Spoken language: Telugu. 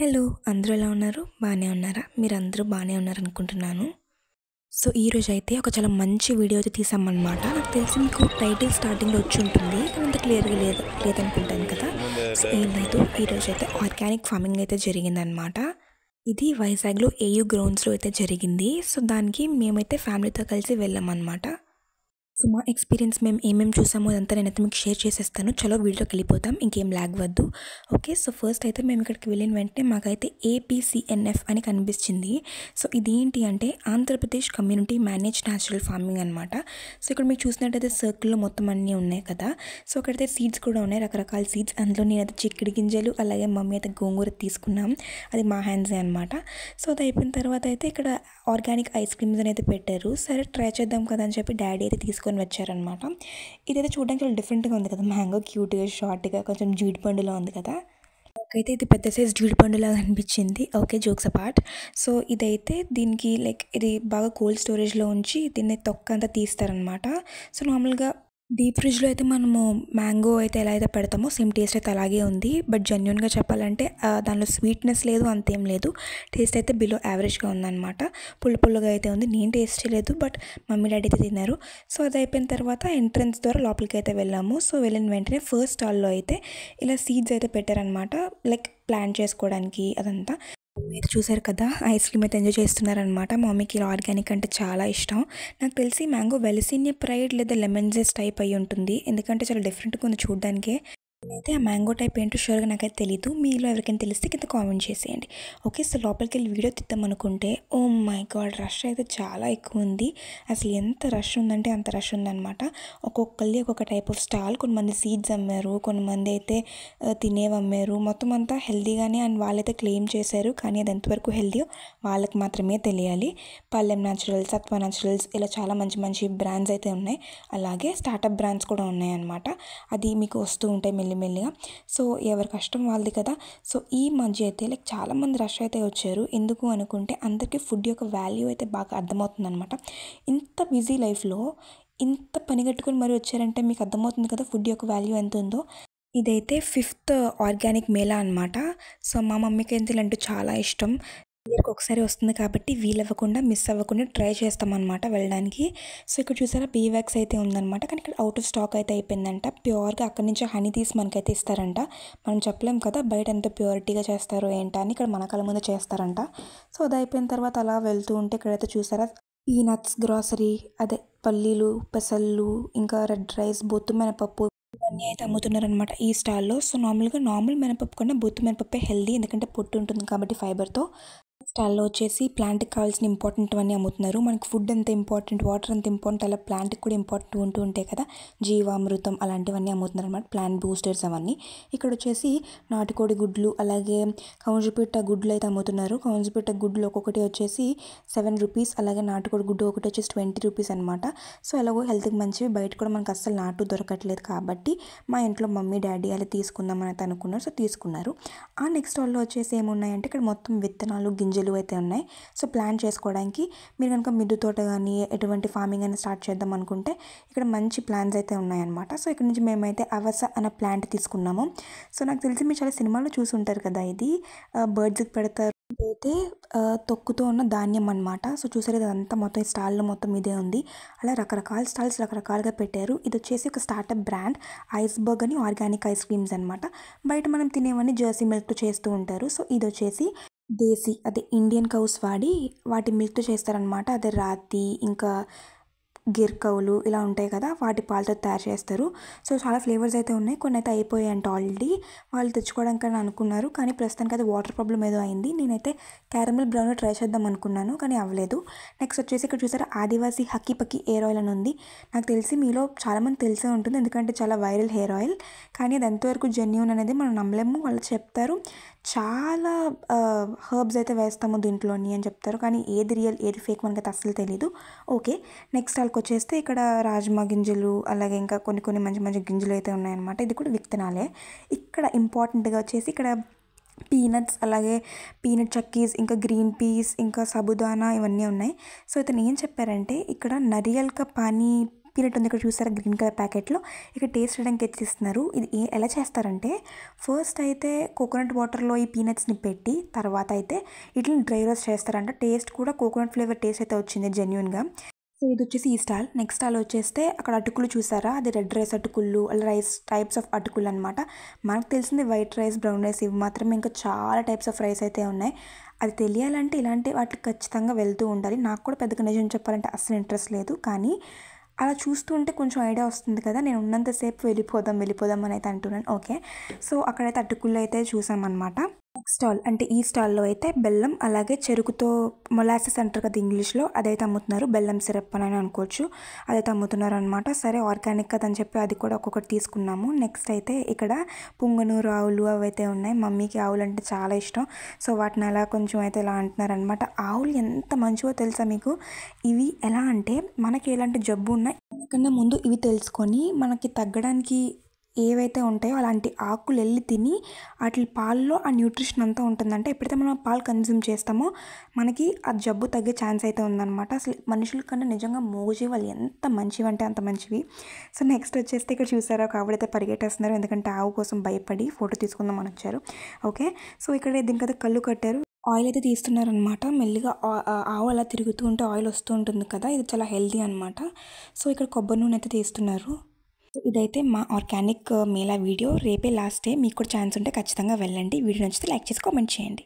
హలో! అందరూ ఎలా ఉన్నారు? బానే ఉన్నారా? మీరందరూ బానే ఉన్నారనుకుంటున్నాను. సో, ఈరోజైతే ఒక చాలా మంచి వీడియో అయితే తీసామనమాట. నాకు తెలిసి మీకు టైటిల్ స్టార్టింగ్‌లో వచ్చుంటుంది. కానీ అంత క్లియర్‌గా లేదనుకుంటాను కదా! సో, ఏం లేదు. ఈరోజైతే ఆర్గానిక్ ఫార్మింగ్ అయితే జరిగిందనమాట. ఇది వైజాగ్‌లో ఏయూ గ్రౌండ్స్‌లో అయితే జరిగింది. సో, దానికి మేమైతే ఫ్యామిలీతో కలిసి వెళ్ళామనమాట. సో, మా ఎక్స్‌పీరియన్స్ మేము ఏమేమి చూసామో అదంతా నేనైతే మీకు షేర్ చేసేస్తాను. చలో వీడియోకి వెళ్ళిపోతాం. ఇంకేం లాగ్ వద్దు. ఓకే. సో, ఫస్ట్ అయితే మేము ఇక్కడికి వెళ్ళిన వెంటనే మాకైతే ఏపీసీఎన్ఎఫ్ అని కనిపించింది. సో, ఇదేంటి అంటే Andhra Pradesh community manage natural farming అనమాట. సో, ఇక్కడ మీకు చూసినట్టయితే సర్కిల్‌లో మొత్తం అన్నీ ఉన్నాయి కదా! సో, అక్కడైతే సీడ్స్ కూడా ఉన్నాయి. రకరకాల సీడ్స్. అందులో నేనైతే చిక్కుడు గింజలు అలాగే మమ్మీ అయితే గోంగూర తీసుకున్నాం. అది మా హ్యాండ్సే అనమాట. సో, అది అయిపోయిన తర్వాత అయితే ఇక్కడ ఆర్గానిక్ ఐస్ క్రీమ్స్ అనేది పెట్టారు. సరే ట్రై చేద్దాం కదా అని చెప్పి డాడీ అయితే తీసుకొని వచ్చారనమాట. ఇదైతే చూడడానికి చాలా డిఫరెంట్‌గా ఉంది కదా! మ్యాంగో క్యూట్‌గా, షార్ట్‌గా కొంచెం జీడిపండులా ఉంది కదా! నాకైతే ఇది పెద్ద సైజ్ జీడిపండులాగా అనిపించింది. ఓకే. Jokes apart. సో, ఇదైతే దీనికి ఇది బాగా కోల్డ్ స్టోరేజ్‌లో ఉంచి దీన్ని తొక్కంతా తీస్తారనమాట. సో, నార్మల్‌గా డీప్ ఫ్రిడ్జ్‌లో అయితే మనము మ్యాంగో అయితే ఎలా అయితే పెడతామో సేమ్ టేస్ట్ అయితే అలాగే ఉంది. బట్ జెన్యూన్‌గా చెప్పాలంటే దానిలో స్వీట్‌నెస్ లేదు, అంతేం లేదు. టేస్ట్ అయితే బిలో యావరేజ్‌గా ఉందనమాట. పుల్లగా అయితే ఉంది. నేను టేస్ట్ చేయలేదు. బట్ మమ్మీ, డాడీ అయితే తిన్నారు. సో, అది అయిపోయిన తర్వాత ఎంట్రన్స్ ద్వారా లోపలికి అయితే వెళ్ళాము. సో, వెళ్ళిన వెంటనే ఫస్ట్ స్టాల్‌లో అయితే ఇలా సీడ్స్ అయితే పెట్టారనమాట. లైక్ ప్లాంట్ చేసుకోవడానికి అదంతా. మీరు చూసారు కదా! ఐస్ క్రీమ్ అయితే ఎంజాయ్ చేస్తున్నారనమాట. మా మమ్మీకి ఇలా ఆర్గానిక్ అంటే చాలా ఇష్టం. నాకు తెలిసి మ్యాంగో వెలసీనియా ప్రైడ్ లేదా లెమన్ జెస్ టైప్ అయ్యి ఉంటుంది. ఎందుకంటే చాలా డిఫరెంట్‌గా ఉంది చూడ్డానికే. నేనైతే ఆ మ్యాంగో టైప్ ఏంటో ష్యూర్‌గా నాకైతే తెలీదు. మీలో ఎవరికైనా తెలిస్తే కింద కామెంట్ చేసేయండి. ఓకే. సో, లోపలికెళ్ళి వీడియో తీద్దామనుకుంటే ఓహ్ మై గాడ్! రష్ అయితే చాలా ఎక్కువుంది. అసలు ఎంత రష్ ఉందంటే అంత రష్ ఉందనమాట. ఒక్కొక్కళ్ళది ఒక్కొక్క టైప్ ఆఫ్ స్టాల్. కొంతమంది సీడ్స్ అమ్మారు. కొంతమంది అయితే తినేవి అమ్మారు. మొత్తం అంతా హెల్తీగానే అండ్ వాళ్ళైతే క్లెయిమ్ చేశారు. కానీ అది ఎంతవరకు హెల్తీయో వాళ్ళకి మాత్రమే తెలియాలి. పల్లెం న్యాచురల్స్, సత్వ న్యాచురల్స్ ఇలా చాలా మంచి మంచి బ్రాండ్స్ అయితే ఉన్నాయి. అలాగే స్టార్టప్ బ్రాండ్స్ కూడా ఉన్నాయన్నమాట. అది మీకు వస్తూ ఉంటాయి మెల్లిమెల్లిగా. సో, ఎవరి కష్టం వాళ్ళది కదా! సో, ఈ మధ్య అయితే చాలామంది రష్ అయితే వచ్చారు. ఎందుకు అనుకుంటే అందరికీ ఫుడ్ యొక్క వాల్యూ అయితే బాగా అర్థమవుతుందనమాట. ఇంత బిజీ లైఫ్‌లో ఇంత పని కట్టుకొని మరీ వచ్చారంటే మీకు అర్థమవుతుంది కదా ఫుడ్ యొక్క వాల్యూ ఎంత ఉందో. ఇదైతే 5th ఆర్గానిక్ మేళా అనమాట. సో, మా మమ్మీకైతే ఇలాంటివి చాలా ఇష్టం. ఇయర్‌కి ఒకసారి వస్తుంది కాబట్టి వీలవ్వకుండా మిస్ అవ్వకుండా ట్రై చేస్తామన్నమాట వెళ్ళడానికి. సో, ఇక్కడ చూసారా బీవాక్స్ అయితే ఉందన్నమాట. కానీ ఇక్కడ ఔట్ ఆఫ్ స్టాక్ అయితే అయిపోయిందంట. ప్యూర్‌గా అక్కడి నుంచి హనీ తీసి మనకైతే ఇస్తారంట. మనం చెప్పలేం కదా బయట ఎంత ప్యూరిటీగా చేస్తారో ఏంటా అని. ఇక్కడ మన కళ్ళ ముందే చేస్తారంట. సో, అది అయిపోయిన తర్వాత అలా వెళ్తూ ఉంటే ఇక్కడైతే చూసారా పీనట్స్, గ్రోసరీ అదే పల్లీలు, పెసళ్ళు, ఇంకా రెడ్ రైస్, బొత్తు మినపప్పు ఇవన్నీ అయితే అమ్ముతున్నారనమాట ఈ స్టాల్‌లో. సో, నార్మల్ మినపప్పు కన్నా బొత్తు మినపప్పే హెల్తీ. ఎందుకంటే పొట్టు ఉంటుంది కాబట్టి ఫైబర్‌తో. స్టాల్‌లో వచ్చేసి ప్లాంట్‌కి కావాల్సిన ఇంపార్టెంట్‌వన్నీ అమ్ముతున్నారు. మనకి ఫుడ్ ఎంత ఇంపార్టెంట్, వాటర్ ఎంత ఇంపార్టెంట్ అలా ప్లాంట్‌కి కూడా ఇంపార్టెంట్ ఉంటూ ఉంటాయి కదా! జీవామృతం అలాంటివన్నీ అమ్ముతున్నారనమాట. ప్లాంట్ బూస్టర్స్ అవన్నీ. ఇక్కడ వచ్చేసి నాటుకోడి గుడ్లు అలాగే కౌజుపిట్ట గుడ్లు అయితే అమ్ముతున్నారు. కౌజుపిట్ట గుడ్లు ఒక్కొక్కటి వచ్చేసి ₹7. అలాగే నాటుకోడి గుడ్డు ఒకటి వచ్చేసి ₹20 అనమాట. సో, ఎలాగో హెల్త్‌కి మంచివి. బయట కూడా మనకు అస్సలు నాటు దొరకట్లేదు కాబట్టి మా ఇంట్లో మమ్మీ, డాడీ అలా తీసుకుందామని అయితే అనుకున్నారు. సో, తీసుకున్నారు. ఆ నెక్స్ట్ స్టాల్‌లో వచ్చేసి ఏమున్నాయంటే ఇక్కడ మొత్తం విత్తనాలు, గింజలు అయితే ఉన్నాయి. సో, ప్లాన్ చేసుకోవడానికి మీరు కనుక మిద్దె తోట గానీ ఎటువంటి ఫార్మింగ్ అయినా స్టార్ట్ చేద్దాం అనుకుంటే ఇక్కడ మంచి ప్లాన్స్ అయితే ఉన్నాయన్నమాట. సో, ఇక్కడ నుంచి మేమైతే అవస అనే ప్లాంట్ తీసుకున్నాము. సో, నాకు తెలిసి మీరు చాలా సినిమాల్లో చూసి ఉంటారు కదా! ఇది బర్డ్స్‌కి పెడతారు. ఇదైతే తొక్కుతో ఉన్న ధాన్యం అనమాట. సో, చూసారు ఇదంతా మొత్తం ఈ స్టాల్‌లో మొత్తం ఇదే ఉంది. అలా రకరకాల స్టాల్స్ రకరకాలుగా పెట్టారు. ఇది వచ్చేసి ఒక స్టార్టప్ బ్రాండ్ ఐస్‌బర్గ్ అని ఆర్గానిక్ ఐస్ క్రీమ్స్ అనమాట. బయట మనం తినేవన్నీ జెర్సీ మిల్క్‌తో చేస్తూ ఉంటారు. సో, ఇదొచ్చేసి దేశీ అదే ఇండియన్ కౌస్ వాడి వాటి మిల్క్‌తో చేస్తారనమాట. అదే రాతి ఇంకా గిర్ కౌలు ఇలా ఉంటాయి కదా! వాటి పాలతో తయారు చేస్తారు. సో, చాలా ఫ్లేవర్స్ అయితే ఉన్నాయి. కొన్ని అయితే అయిపోయాయంట ఆల్రెడీ. వాళ్ళు తెచ్చుకోవడానికని అనుకున్నారు. కానీ ప్రస్తుతానికైతే వాటర్ ప్రాబ్లమ్ ఏదో అయింది. నేనైతే క్యారమెల్ బ్రౌనీ ట్రై చేద్దాం అనుకున్నాను. కానీ అవ్వలేదు. నెక్స్ట్ వచ్చేసి ఇక్కడ చూసారా ఆదివాసీ హక్కీ పక్కీ ఎయిర్ ఆయిల్ అని ఉంది. నాకు తెలిసి మీలో చాలామంది తెలిసే ఉంటుంది. ఎందుకంటే చాలా వైరల్ హెయిర్ ఆయిల్. కానీ అది ఎంతవరకు జెన్యూన్ అనేది మనం నమ్మలేము. వాళ్ళు చెప్తారు చాలా హర్బ్స్ అయితే వేస్తాము దీంట్లోని అని చెప్తారు. కానీ ఏది రియల్ ఏది ఫేక్ మనకైతే అస్సలు తెలీదు. ఓకే. నెక్స్ట్ వచ్చేస్తే ఇక్కడ రాజ్మా గింజలు అలాగే ఇంకా కొన్ని మంచి మంచి గింజలు అయితే ఉన్నాయన్నమాట. ఇది కూడా విత్తనాలే. ఇక్కడ ఇంపార్టెంట్‌గా వచ్చేసి ఇక్కడ పీనట్స్ అలాగే పీనట్ చక్కీస్ ఇంకా గ్రీన్ పీస్ ఇంకా సాబుదానా ఇవన్నీ ఉన్నాయి. సో, ఇతను ఏం చెప్పారంటే ఇక్కడ నరియల్ కా పానీ పీనట్ ఉంది ఇక్కడ చూసారా గ్రీన్ కలర్ ప్యాకెట్లో. ఇక్కడ టేస్ట్ చేయడానికి ఇస్తున్నారు. ఇది ఎలా చేస్తారంటే ఫస్ట్ అయితే కోకోనట్ వాటర్లో ఈ పీనట్స్ని పెట్టి తర్వాత అయితే వీటిని డ్రై రోస్ట్ చేస్తారంట. టేస్ట్ కూడా కోకోనట్ ఫ్లేవర్ టేస్ట్ అయితే వచ్చింది జెన్యున్గా. సో ఇది వచ్చేసి ఈ స్టాల్. నెక్స్ట్ స్టాల్ వచ్చేస్తే అక్కడ అటుకులు చూసారా, అది రెడ్ రైస్ అటుకులు, అలా రైస్ టైప్స్ ఆఫ్ అటుకులు అనమాట. మనకు తెలిసింది వైట్ రైస్, బ్రౌన్ రైస్, ఇవి మాత్రమే. ఇంకా చాలా టైప్స్ ఆఫ్ రైస్ అయితే ఉన్నాయి. అది తెలియాలంటే ఇలాంటి వాటికి ఖచ్చితంగా వెళ్తూ ఉండాలి. నాకు కూడా పెద్దగా నిజం చెప్పాలంటే అస్సలు ఇంట్రెస్ట్ లేదు, కానీ అలా చూస్తూ ఉంటే కొంచెం ఐడియా వస్తుంది కదా. నేను ఉన్నంతసేపు వెళ్ళిపోదాం అని అయితే అంటున్నాను. ఓకే, సో అక్కడైతే అటుకులు అయితే చూసామన్నమాట. నెక్స్ట్ స్టాల్ అంటే ఈ స్టాల్లో అయితే బెల్లం అలాగే చెరుకుతో మొలాసెస్ అంటారు కదా ఇంగ్లీష్లో, అదైతే అమ్ముతున్నారు. బెల్లం సిరప్ అని అనుకోవచ్చు, అదైతే అమ్ముతున్నారు అనమాట. సరే ఆర్గానిక్ కదా అని చెప్పి అది కూడా ఒక్కొక్కటి తీసుకున్నాము. నెక్స్ట్ అయితే ఇక్కడ పుంగనూరు ఆవులు అవి అయితే ఉన్నాయి. మమ్మీకి ఆవులు అంటే చాలా ఇష్టం, సో వాటిని అలా కొంచెం అయితే ఇలా అంటున్నారు అనమాట. ఆవులు ఎంత మంచివో తెలుసా మీకు. ఇవి ఎలా అంటే మనకి ఎలాంటి జబ్బు ఉన్నాయి కన్నా ముందు ఇవి తెలుసుకొని మనకి తగ్గడానికి ఏవైతే ఉంటాయో అలాంటి ఆకులు వెళ్ళి తిని వాటి పాలలో ఆ న్యూట్రిషన్ అంతా ఉంటుందంటే ఎప్పుడైతే మనం పాలు కన్జ్యూమ్ చేస్తామో మనకి ఆ జబ్బు తగ్గే ఛాన్స్ అయితే ఉందన్నమాట. అసలు మనుషుల కన్నా నిజంగా మూగజీవాలు ఎంత మంచివి అంటే అంత మంచివి. సో నెక్స్ట్ వచ్చేస్తే ఇక్కడ చూసారా ఒక ఆవిడైతే పరిగెట్టేస్తున్నారు, ఎందుకంటే ఆవు కోసం భయపడి ఫోటో తీసుకుందాం అని వచ్చారు. ఓకే, సో ఇక్కడ దీనికైతే కళ్ళు కట్టారు, ఆయిల్ అయితే తీస్తున్నారనమాట. మెల్లిగా ఆవు అలా తిరుగుతూ ఉంటే ఆయిల్ వస్తూ ఉంటుంది కదా, ఇది చాలా హెల్దీ అనమాట. సో ఇక్కడ కొబ్బరి నూనె అయితే తీస్తున్నారు. ఇదైతే మా ఆర్గానిక్ మేళా వీడియో. రేపే లాస్ట్ డే, మీకు కూడా ఛాన్స్ ఉంటే ఖచ్చితంగా వెళ్ళండి. వీడియో నచ్చితే లైక్ చేసి కామెంట్ చేయండి.